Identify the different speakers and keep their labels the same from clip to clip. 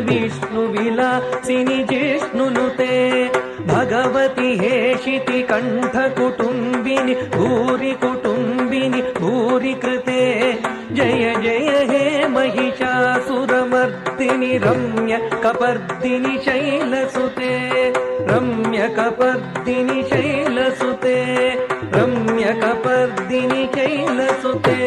Speaker 1: वीक्षिणि विष्णुविलासिनि जिष्णुनुते भगवति हेशिति कण्ठकुटुम्बिनि भूरि कुटुम्बिनि भूरि कृते जय जय हे महिषासुरमर्दिनि रम्य कपर्दिनि शैलसुते रम्य कपर्दिनि शैलसुते रम्य कपर्दिनि शैलसुते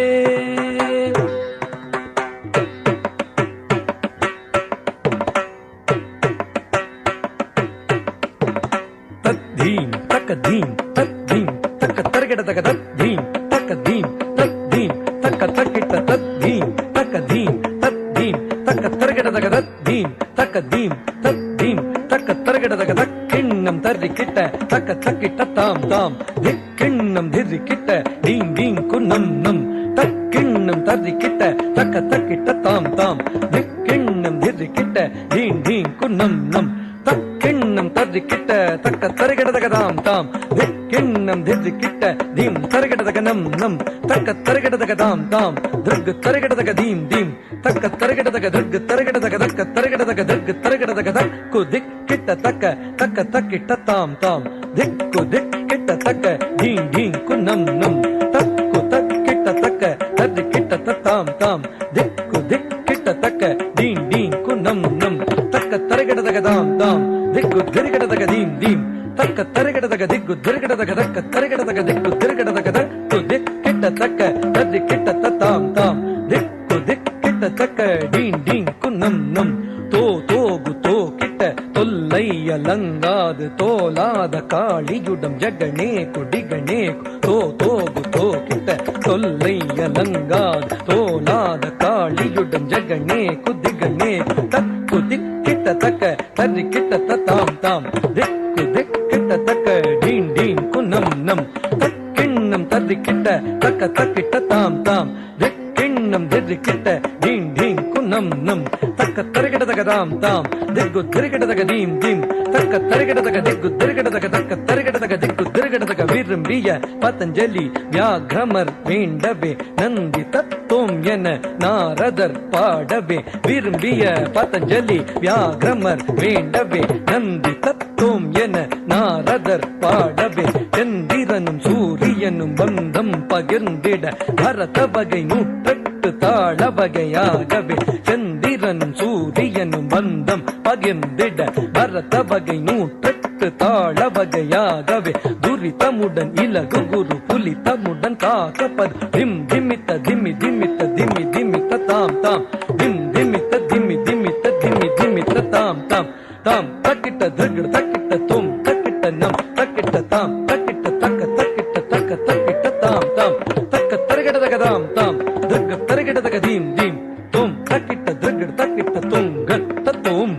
Speaker 1: तद्धीं तकधीं तद्धीं तक तरगड़ तक तद्धीं तकधीं तद्धीं तक तकिट तद्धीं तकधीं तद्धीं तक तरगड़ तक तद्धीं तकधीं तद्धीं तक तरगड़ तक तक्किन्नं तर्रिकिट तक तकिट ताम ताम धिक्किन्नं धिर्रिकिट दीं दीं कुन्नं नं तक्किन्नं तर्रिकिट तक तकिट ताम ताम धिक्किन्नं धिर्रिकिट दीं दीं कुन्नं नं तक्किन्नं तर्रिकिट तक तरगड़ தாம் தாம் திக்கிண்ணம் திக்கிட்ட தீம் தரகடதக நம் நம் தக்க தரகடதக தாம் தாம் திக்கு தரகடதக தீம் தீம் தக்க தரகடதக திக்கு தரகடதக தக்க தரகடதக திக்கு தரகடதக தக்கு திக்கிட்ட தக்க தக்க தக்கிட்ட தாம் தாம் திக்கு திக்கிட்ட தக்க தீம் தீம் குன்னம் நம் தக்கு தக்கிட்ட தக்க தர்க்கிட்ட தாம் தாம் திக்கு திக்கிட்ட தக்க தீம் தீம் குன்னம் நம் தக்க தரகடதக தாம் தாம் திக்கு திரகடதக தீம் தீம் தக்க தரகடதக திக்கு திரகடதக தக்க தரகடதக திக்கு திரகடதக தக்கு திக்கிட்ட தக்க தர்க்கிட்ட தாம் தாம் திக்கு திக்கிட்ட தக்க டீன் டீன் குன்னம் நம் தோ தோகு தோ கிட்ட தொல்லையலங்காது தோலாத காளியுடம் ஜகனே குடிகனே தோ தோகு தோ கிட்ட தொல்லையலங்காது தோலாத காளியுடம் ஜகனே குதிகனே தக்கு திக்கிட்ட தக்க தர்க்கிட்ட தாம் தாம் திக்கு திக்கிட்ட தக்க டீன் டீன் குன்னம் நம் தக்கிண்ணம் தர்க்கிட்ட தக்க தக்கிட்ட தாம் தாம் திக்கிண்ணம் திர்க்கிட்ட டீன் டீன் குன்னம் நம் தக்க தரகடதக தாம் தாம் திக்கு திரகடதக தீம் தீம் தக்க தரகடதக திக்கு திரகடதக தக்க தரகடதக திக்கு திரகடதக விரும்பிய பதஞ்சலி வியாக்ரமர் வேண்டவே நந்தி தத்துவம் என நாரதர் பாடவே விரும்பிய பதஞ்சலி வியாக்ரமர் வேண்டவே நந்தி தத்துவம் என நாரதர் பாடவே சந்திரனும் சூரியனும் பந்தம் பகிர்ந்திட பரத வகை நூற்றெட்டு தாழ வகையாகவே சந்திரனும் சூரியனும் பந்தம் பகிர்ந்திட பரத வகை நூற்றெட்டு தாழ வகையாகவே துரிதமுடன் இலகு குரு புலிதமுடன் காக்கப்பது திம் திமித்த திமி திமித்த திமி திமித்த தாம் தாம் திம் திமித்த திமி திமித்த திமி திமித்த தாம் தாம் தாம் தக்கிட்ட திருகிட தக்கிட்ட தும் தக்கிட்ட நம் தக்கிட்ட தாம் தக்கிட்ட தக்க தக்கிட்ட தக்க தக்கிட்ட தாம் தாம் தக்க தரகடதக தாம் தாம் திருக தரகடதக தீம் தீம் தும் தக்கிட்ட திருகிட தக்கிட்ட தும் கட்ட தும்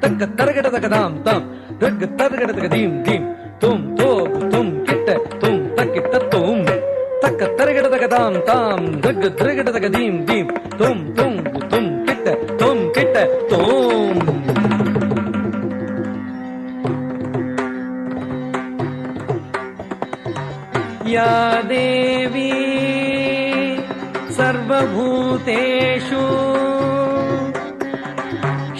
Speaker 1: தக்க தரகடதக தாம் தாம் திருக தரகடதக தீம் தீம் தும் தோகு தும் கிட்ட தும் தக்கிட்ட தும் தக்க தரகடதக தாம் தாம் திருக தரகடதக தீம் தீம் தும் தும் தும் கிட்ட தும் கிட்ட தும் या देवी सर्वभूतेषु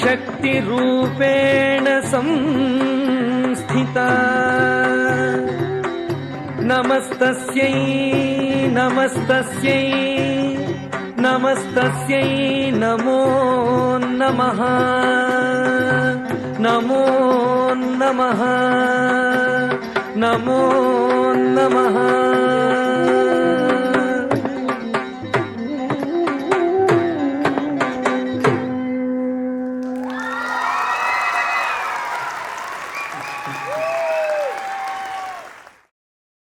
Speaker 1: शक्तिरूपेण संस्थिता नमस्तस्यै नमस्तस्यै नमस्तस्यै नमो नमः नमो नमः नमो नमः